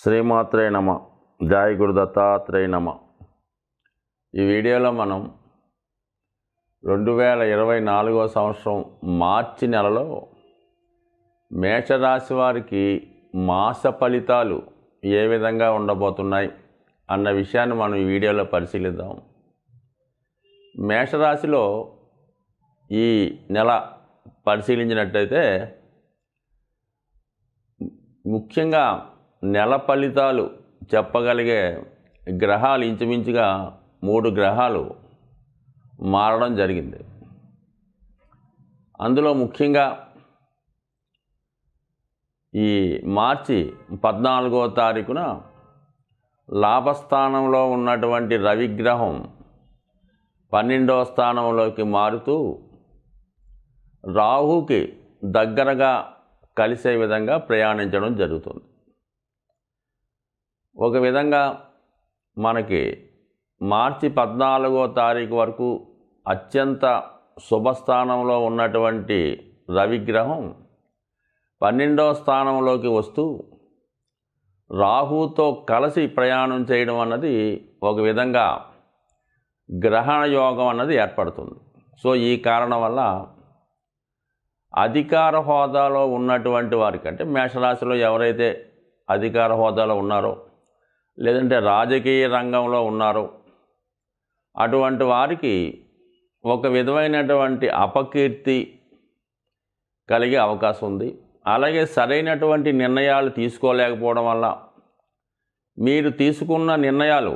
శ్రీమాత్రే నమ. జై గురు దత్తాత్రేయ నమ. ఈ వీడియోలో మనం 2024 సంవత్సరం మార్చి నెలలో మేషరాశి వారికి మాస ఫలితాలు ఏ విధంగా ఉండబోతున్నాయి అన్న విషయాన్ని మనం ఈ వీడియోలో పరిశీలిద్దాం. మేషరాశిలో ఈ నెల పరిశీలించినట్టయితే ముఖ్యంగా నెల ఫలితాలు చెప్పగలిగే గ్రహాలు ఇంచుమించుగా 3 గ్రహాలు మారడం జరిగింది. అందులో ముఖ్యంగా ఈ మార్చి 14వ తారీఖున లాభస్థానంలో ఉన్నటువంటి రవిగ్రహం 12వ స్థానంలోకి మారుతూ రాహుకి దగ్గరగా కలిసే విధంగా ప్రయాణించడం జరుగుతుంది. ఒక విధంగా మనకి మార్చి 14వ తారీఖు వరకు అత్యంత శుభస్థానంలో ఉన్నటువంటి రవిగ్రహం 12వ స్థానంలోకి వస్తూ రాహుతో కలిసి ప్రయాణం చేయడం అన్నది ఒక విధంగా గ్రహణ యోగం అన్నది ఏర్పడుతుంది. సో ఈ కారణం వల్ల అధికార హోదాలో ఉన్నటువంటి వారికి, అంటే మేషరాశిలో ఎవరైతే అధికార హోదాలో ఉన్నారో లేదంటే రాజకీయ రంగంలో ఉన్నారో అటువంటి వారికి ఒక విధమైనటువంటి అపకీర్తి కలిగే అవకాశం ఉంది. అలాగే సరైనటువంటి నిర్ణయాలు తీసుకోలేకపోవడం వల్ల మీరు తీసుకున్న నిర్ణయాలు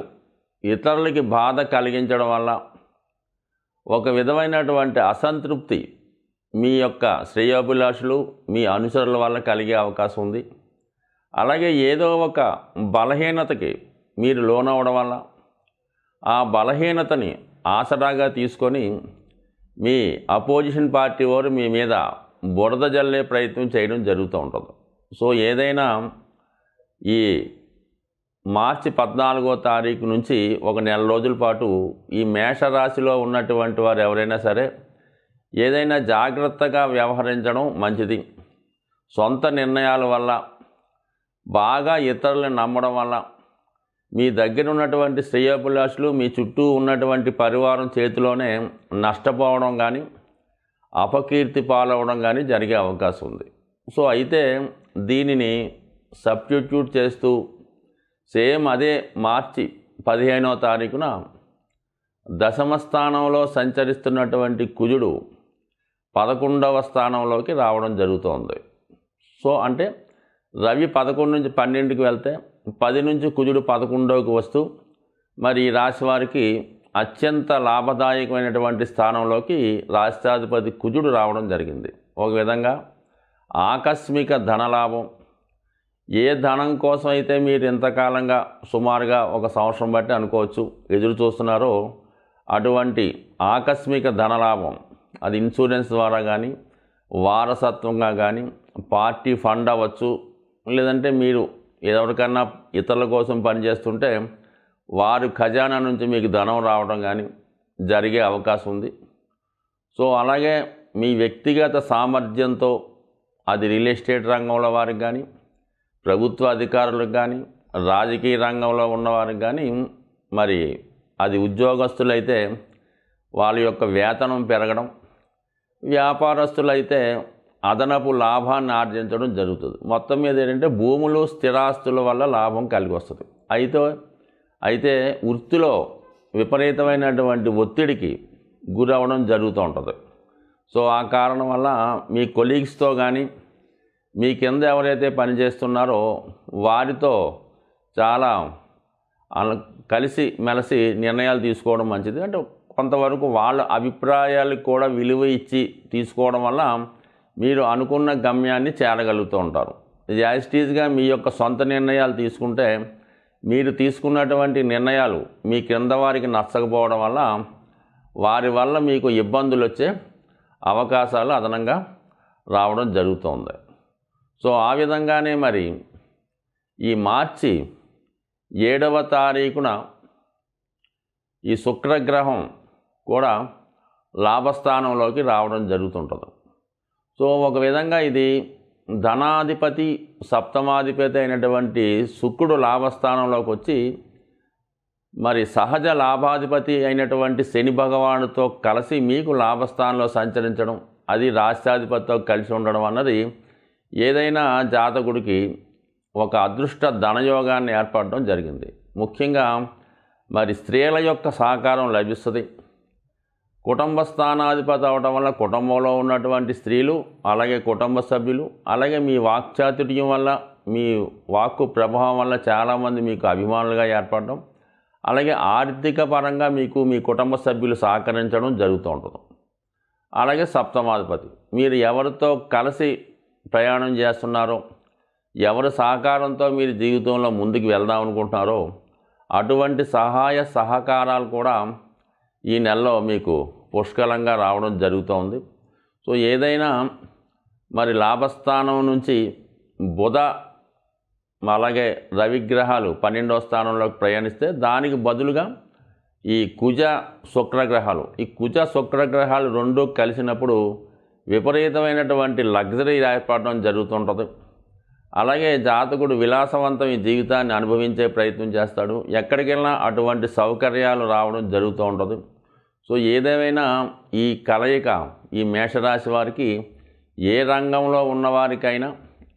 ఇతరులకి బాధ కలిగించడం వల్ల ఒక విధమైనటువంటి అసంతృప్తి మీ యొక్క శ్రేయోభిలాషులు మీ అనుచరుల వల్ల కలిగే అవకాశం ఉంది. అలాగే ఏదో ఒక బలహీనతకి మీరు లోనవడం వల్ల ఆ బలహీనతని ఆసరాగా తీసుకొని మీ అపోజిషన్ పార్టీ వారు మీ మీద బురద జల్లే ప్రయత్నం చేయడం జరుగుతూ ఉంటుంది. సో ఏదైనా ఈ మార్చి 14వ తారీఖు నుంచి ఒక నెల రోజుల పాటు ఈ మేషరాశిలో ఉన్నటువంటి వారు ఎవరైనా సరే ఏదైనా జాగ్రత్తగా వ్యవహరించడం మంచిది. సొంత నిర్ణయాల వల్ల బాగా ఇతరులను నమ్మడం వల్ల మీ దగ్గర ఉన్నటువంటి శ్రేయోభిలాషులు మీ చుట్టూ ఉన్నటువంటి పరివారం చేతిలోనే నష్టపోవడం కానీ అపకీర్తి పాలవడం కానీ జరిగే అవకాశం ఉంది. సో అయితే దీనిని సబ్స్టిట్యూట్ చేస్తూ సేమ్ అదే మార్చి 15వ తారీఖున దశమ స్థానంలో సంచరిస్తున్నటువంటి కుజుడు 11వ స్థానంలోకి రావడం జరుగుతోంది. సో అంటే రవి 11 నుంచి 12కి వెళ్తే 10 నుంచి కుజుడు 11కి వస్తూ మరి ఈ రాశి వారికి అత్యంత లాభదాయకమైనటువంటి స్థానంలోకి రాష్ట్రాధిపతి కుజుడు రావడం జరిగింది. ఒక విధంగా ఆకస్మిక ధనలాభం, ఏ ధనం కోసం అయితే మీరు ఇంతకాలంగా సుమారుగా ఒక సంవత్సరం బట్టి అనుకోవచ్చు ఎదురు చూస్తున్నారో అటువంటి ఆకస్మిక ధనలాభం, అది ఇన్సూరెన్స్ ద్వారా కానీ వారసత్వంగా కానీ పార్టీ ఫండ్ అవ్వచ్చు, లేదంటే మీరు ఎవరికన్నా ఇతరుల కోసం పనిచేస్తుంటే వారి ఖజానా నుంచి మీకు ధనం రావడం కానీ జరిగే అవకాశం ఉంది. సో అలాగే మీ వ్యక్తిగత సామర్థ్యంతో అది రియల్ ఎస్టేట్ రంగంలో వారికి కానీ ప్రభుత్వ అధికారులకు కానీ రాజకీయ రంగంలో ఉన్నవారికి కానీ మరి అది ఉద్యోగస్తులైతే వాళ్ళ యొక్క వేతనం పెరగడం, వ్యాపారస్తులైతే అదనపు లాభాన్ని ఆర్జించడం జరుగుతుంది. మొత్తం మీద ఏంటంటే భూములు స్థిరాస్తుల వల్ల లాభం కలిగి వస్తుంది. అయితే వృత్తిలో విపరీతమైనటువంటి ఒత్తిడికి గురవడం జరుగుతూ ఉంటుంది. సో ఆ కారణం వల్ల మీ కొలీగ్స్తో కానీ మీ కింద ఎవరైతే పనిచేస్తున్నారో వారితో చాలా కలిసి మెలిసి నిర్ణయాలు తీసుకోవడం మంచిది. అంటే కొంతవరకు వాళ్ళ అభిప్రాయాలకు కూడా విలువ ఇచ్చి తీసుకోవడం వల్ల మీరు అనుకున్న గమ్యాన్ని చేరగలుగుతూ ఉంటారు. యాజిటీజ్గా మీ యొక్క సొంత నిర్ణయాలు తీసుకుంటే మీరు తీసుకున్నటువంటి నిర్ణయాలు మీ కింద వారికి నచ్చకపోవడం వల్ల వారి వల్ల మీకు ఇబ్బందులు వచ్చే అవకాశాలు అదనంగా రావడం జరుగుతుంది. సో ఆ విధంగానే మరి ఈ మార్చి 7వ తారీఖున ఈ శుక్రగ్రహం కూడా లాభస్థానంలోకి రావడం జరుగుతుంటుంది. సో ఒక విధంగా ఇది ధనాధిపతి సప్తమాధిపతి అయినటువంటి శుక్రుడు లాభస్థానంలోకి వచ్చి మరి సహజ లాభాధిపతి అయినటువంటి శని భగవానుడితో కలిసి మీకు లాభస్థానంలో సంచరించడం, అది రాష్ట్రాధిపతితో కలిసి ఉండడం అన్నది ఏదైనా జాతకుడికి ఒక అదృష్ట ధనయోగాన్ని ఏర్పడడం జరిగింది. ముఖ్యంగా మరి స్త్రీల యొక్క సహకారం లభిస్తుంది. కుటుంబ స్థానాధిపతి అవడం వల్ల కుటుంబంలో ఉన్నటువంటి స్త్రీలు, అలాగే కుటుంబ సభ్యులు, అలాగే మీ వాక్చాతుర్యం వల్ల, మీ వాక్కు ప్రభావం వల్ల చాలామంది మీకు అభిమానులుగా ఏర్పడడం, అలాగే ఆర్థిక పరంగా మీకు మీ కుటుంబ సభ్యులు సహకరించడం జరుగుతూ ఉంటుంది. అలాగే సప్తమాధిపతి, మీరు ఎవరితో కలిసి ప్రయాణం చేస్తున్నారో, ఎవరి సహకారంతో మీరు జీవితంలో ముందుకు వెళ్దాం అనుకుంటున్నారో అటువంటి సహాయ సహకారాలు కూడా ఈ నెలలో మీకు పుష్కలంగా రావడం జరుగుతోంది. సో ఏదైనా మరి లాభస్థానం నుంచి బుధ అలాగే రవిగ్రహాలు 12వ స్థానంలోకి ప్రయాణిస్తే దానికి బదులుగా ఈ కుజ శుక్రగ్రహాలు, ఈ కుజ శుక్రగ్రహాలు రెండూ కలిసినప్పుడు విపరీతమైనటువంటి లగ్జరీ ఏర్పడడం జరుగుతుంటుంది. అలాగే జాతకుడు విలాసవంతం ఈ జీవితాన్ని అనుభవించే ప్రయత్నం చేస్తాడు. ఎక్కడికి వెళ్ళినా అటువంటి సౌకర్యాలు రావడం జరుగుతూ ఉంటుంది. సో ఏదేమైనా ఈ కలయిక ఈ మేషరాశి వారికి ఏ రంగంలో ఉన్నవారికైనా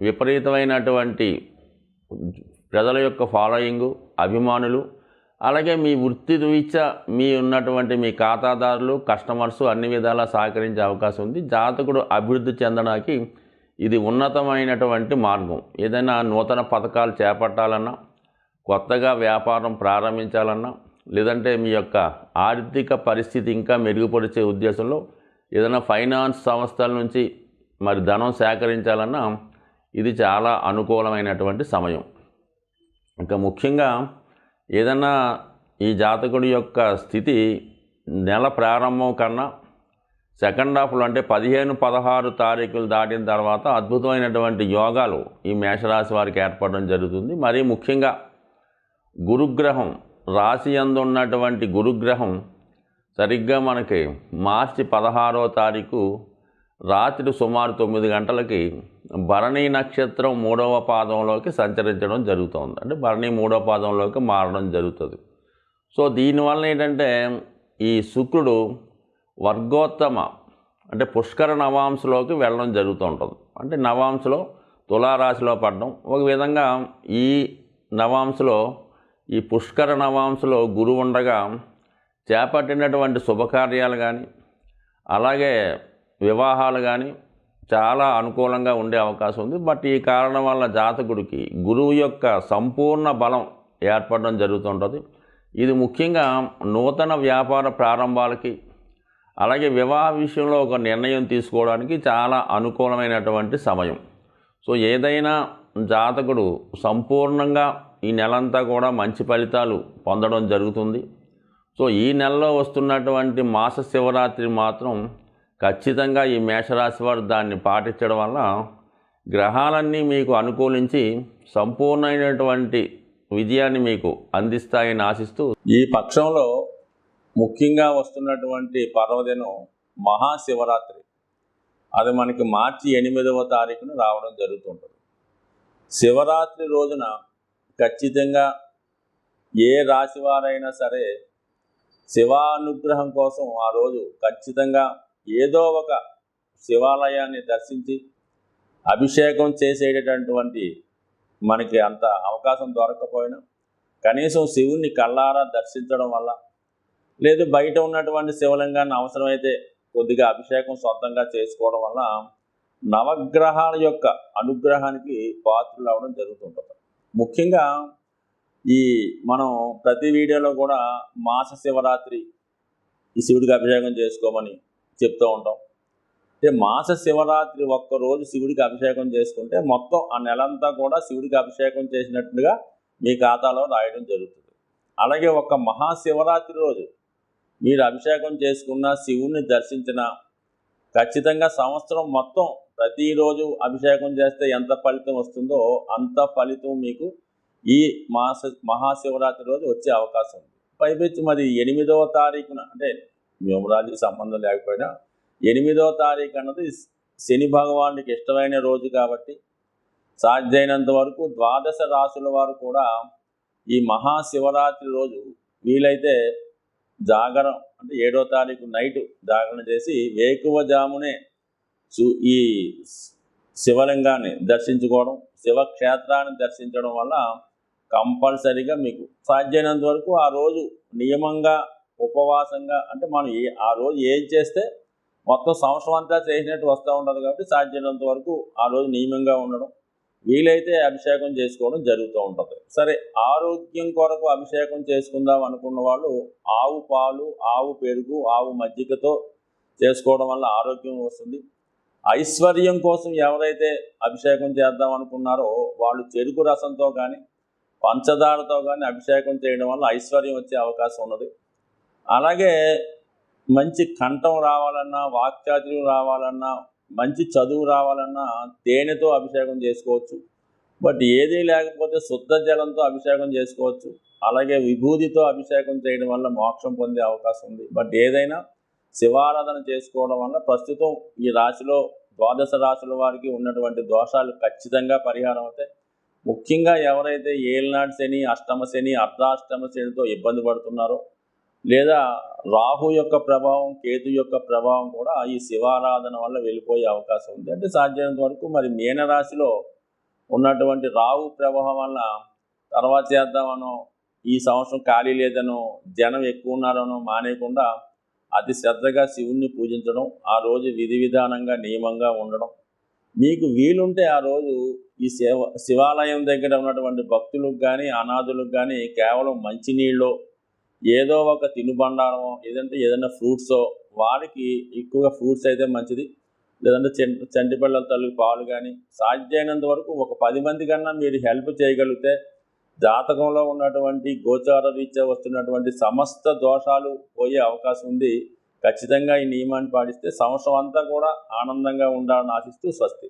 విపరీతమైనటువంటి ప్రజల యొక్క ఫాలోయింగు, అభిమానులు, అలాగే మీ వృత్తి రీత్యా మీ ఉన్నటువంటి మీ ఖాతాదారులు, కస్టమర్స్ అన్ని విధాలా సహకరించే అవకాశం ఉంది. జాతకుడు అభివృద్ధి చెందడానికి ఇది ఉన్నతమైనటువంటి మార్గం. ఏదైనా నూతన పథకాలు చేపట్టాలన్నా, కొత్తగా వ్యాపారం ప్రారంభించాలన్నా, లేదంటే మీ యొక్క ఆర్థిక పరిస్థితి ఇంకా మెరుగుపరిచే ఉద్దేశంలో ఏదైనా ఫైనాన్స్ సంస్థల నుంచి మరి ధనం సేకరించాలన్నా ఇది చాలా అనుకూలమైనటువంటి సమయం. ఇంకా ముఖ్యంగా ఏదన్నా ఈ జాతకుడి యొక్క స్థితి నెల ప్రారంభం కన్నా సెకండ్ హాఫ్లో అంటే 15, 16 తారీఖులు దాటిన తర్వాత అద్భుతమైనటువంటి యోగాలు ఈ మేషరాశి వారికి ఏర్పడడం జరుగుతుంది. మరీ ముఖ్యంగా గురుగ్రహం, రాశి యందు ఉన్నటువంటి గురుగ్రహం సరిగ్గా మనకి మార్చి 16వ తారీఖు రాత్రి సుమారు 9 గంటలకి భరణి నక్షత్రం 3వ పాదంలోకి సంచరించడం జరుగుతుంది. అంటే భరణి 3వ పాదంలోకి మారడం జరుగుతుంది. సో దీనివల్ల ఏంటంటే ఈ శుక్రుడు వర్గోత్తమ అంటే పుష్కర నవాంశలోకి వెళ్ళడం జరుగుతూ ఉంటుంది. అంటే నవాంశలో తులారాశిలో పడడం, ఒక విధంగా ఈ నవాంశలో ఈ పుష్కర నవాంశలో గురువు ఉండగా చేపట్టినటువంటి శుభకార్యాలు కానీ అలాగే వివాహాలు కానీ చాలా అనుకూలంగా ఉండే అవకాశం ఉంది. బట్ ఈ కారణం వల్ల జాతకుడికి గురువు యొక్క సంపూర్ణ బలం ఏర్పడడం జరుగుతుంటుంది. ఇది ముఖ్యంగా నూతన వ్యాపార ప్రారంభాలకి అలాగే వివాహ విషయంలో ఒక నిర్ణయం తీసుకోవడానికి చాలా అనుకూలమైనటువంటి సమయం. సో ఏదైనా జాతకుడు సంపూర్ణంగా ఈ నెలంతా కూడా మంచి ఫలితాలు పొందడం జరుగుతుంది. సో ఈ నెలలో వస్తున్నటువంటి మాస శివరాత్రి మాత్రం ఖచ్చితంగా ఈ మేషరాశి వారు దాన్ని పాటించడం వల్ల గ్రహాలన్నీ మీకు అనుకూలించి సంపూర్ణమైనటువంటి విజయాన్ని మీకు అందిస్తాయని ఆశిస్తూ ఈ పక్షంలో ముఖ్యంగా వస్తున్నటువంటి పర్వదినం మహాశివరాత్రి. అది మనకి మార్చి 8వ తారీఖున రావడం జరుగుతుంటుంది. శివరాత్రి రోజున ఖచ్చితంగా ఏ రాశివారైనా సరే శివానుగ్రహం కోసం ఆ రోజు ఖచ్చితంగా ఏదో ఒక శివాలయాన్ని దర్శించి అభిషేకం చేసేటటువంటి మనకి అంత అవకాశం దొరకకపోయినా కనీసం శివుణ్ణి కళ్ళారా దర్శించడం వల్ల, లేదు బయట ఉన్నటువంటి శివలింగాన్ని అవసరమైతే కొద్దిగా అభిషేకం సొంతంగా చేసుకోవడం వల్ల నవగ్రహాల యొక్క అనుగ్రహానికి పాత్రలు అవడం జరుగుతుంటుంది. ముఖ్యంగా ఈ మనం ప్రతి వీడియోలో కూడా మాస శివరాత్రి ఈ శివుడికి అభిషేకం చేసుకోమని చెప్తూ ఉంటాం. అంటే మాస శివరాత్రి ఒక్కరోజు శివుడికి అభిషేకం చేసుకుంటే మొత్తం ఆ నెలంతా కూడా శివుడికి అభిషేకం చేసినట్టుగా మీ ఖాతాలో రాయడం జరుగుతుంది. అలాగే ఒక మహాశివరాత్రి రోజు మీరు అభిషేకం చేసుకున్న, శివుణ్ణి దర్శించిన ఖచ్చితంగా సంవత్సరం మొత్తం ప్రతిరోజు అభిషేకం చేస్తే ఎంత ఫలితం వస్తుందో అంత ఫలితం మీకు ఈ మహాశివరాత్రి రోజు వచ్చే అవకాశం ఉంది. పైపెచ్చి మరి 8వ తారీఖున, అంటే న్యూమరాలజీకి సంబంధం లేకపోయినా 8వ తారీఖు అన్నది శని భగవానుడికి ఇష్టమైన రోజు కాబట్టి సాధ్యమైనంత వరకు ద్వాదశ రాశుల వారు కూడా ఈ మహాశివరాత్రి రోజు వీలైతే జాగరం అంటే 7వ తారీఖు నైట్ జాగరణ చేసి వేకువజామునే ఈ శివలింగాన్ని దర్శించుకోవడం, శివక్షేత్రాన్ని దర్శించడం వల్ల కంపల్సరీగా మీకు సాధ్యమైనంత వరకు ఆ రోజు నియమంగా ఉపవాసంగా అంటే మనం ఆ రోజు ఏం చేస్తే మొత్తం సంవత్సరం అంతా చేసినట్టు వస్తూ ఉంటుంది కాబట్టి సాధ్యమైనంత వరకు ఆ రోజు నియమంగా ఉండడం, వీలైతే అభిషేకం చేసుకోవడం జరుగుతూ ఉంటుంది. సరే, ఆరోగ్యం కొరకు అభిషేకం చేసుకుందాం అనుకున్న వాళ్ళు ఆవు పాలు, ఆవు పెరుగు, ఆవు మజ్జిగతో చేసుకోవడం వల్ల ఆరోగ్యం వస్తుంది. ఐశ్వర్యం కోసం ఎవరైతే అభిషేకం చేద్దాం అనుకున్నారో వాళ్ళు చెరుకు రసంతో కానీ పంచదారతో కానీ అభిషేకం చేయడం వల్ల ఐశ్వర్యం వచ్చే అవకాశం ఉన్నది. అలాగే మంచి కంఠం రావాలన్నా, వాక్చాతుర్యం రావాలన్నా, మంచి చదువు రావాలన్నా తేనెతో అభిషేకం చేసుకోవచ్చు. బట్ ఏదీ లేకపోతే శుద్ధ జలంతో అభిషేకం చేసుకోవచ్చు. అలాగే విభూతితో అభిషేకం చేయడం వల్ల మోక్షం పొందే అవకాశం ఉంది. బట్ ఏదైనా శివారాధన చేసుకోవడం వల్ల ప్రస్తుతం ఈ రాశిలో ద్వాదశ రాశుల వారికి ఉన్నటువంటి దోషాలు ఖచ్చితంగా పరిహారం అవుతాయి. ముఖ్యంగా ఎవరైతే ఏలినాటి శని, అష్టమ శని, అర్ధాష్టమ శనితో ఇబ్బంది పడుతున్నారో, లేదా రాహు యొక్క ప్రభావం, కేతు యొక్క ప్రభావం కూడా ఈ శివారాధన వల్ల వెళ్ళిపోయే అవకాశం ఉంది. అంటే సాధ్యమైనంత వరకు మరి మీనరాశిలో ఉన్నటువంటి రాహు ప్రభావం వల్ల తర్వాత చేద్దామనో, ఈ సంవత్సరం ఖాళీ లేదనో, జనం ఎక్కువ ఉన్నారనో మానేయకుండా అతి శ్రద్ధగా శివుణ్ణి పూజించడం, ఆ రోజు విధి విధానంగా నియమంగా ఉండడం, మీకు వీలుంటే ఆ రోజు ఈ శివాలయం దగ్గర ఉన్నటువంటి భక్తులకు కానీ అనాథులకు కానీ కేవలం మంచినీళ్ళు, ఏదో ఒక తినుబండారమో, ఏదైనా ఫ్రూట్సో, వారికి ఎక్కువగా ఫ్రూట్స్ అయితే మంచిది, లేదంటే చంటి పిల్లల తల్లి పాలు కానీ సాధ్యమైనంత వరకు ఒక 10 మంది కన్నా మీరు హెల్ప్ చేయగలిగితే జాతకంలో ఉన్నటువంటి గోచార రీత్యా వస్తున్నటువంటి సమస్త దోషాలు పోయే అవకాశం ఉంది. ఖచ్చితంగా ఈ నియమాన్ని పాటిస్తే సంవత్సరం అంతా కూడా ఆనందంగా ఉండాలని ఆశిస్తూ స్వస్తి.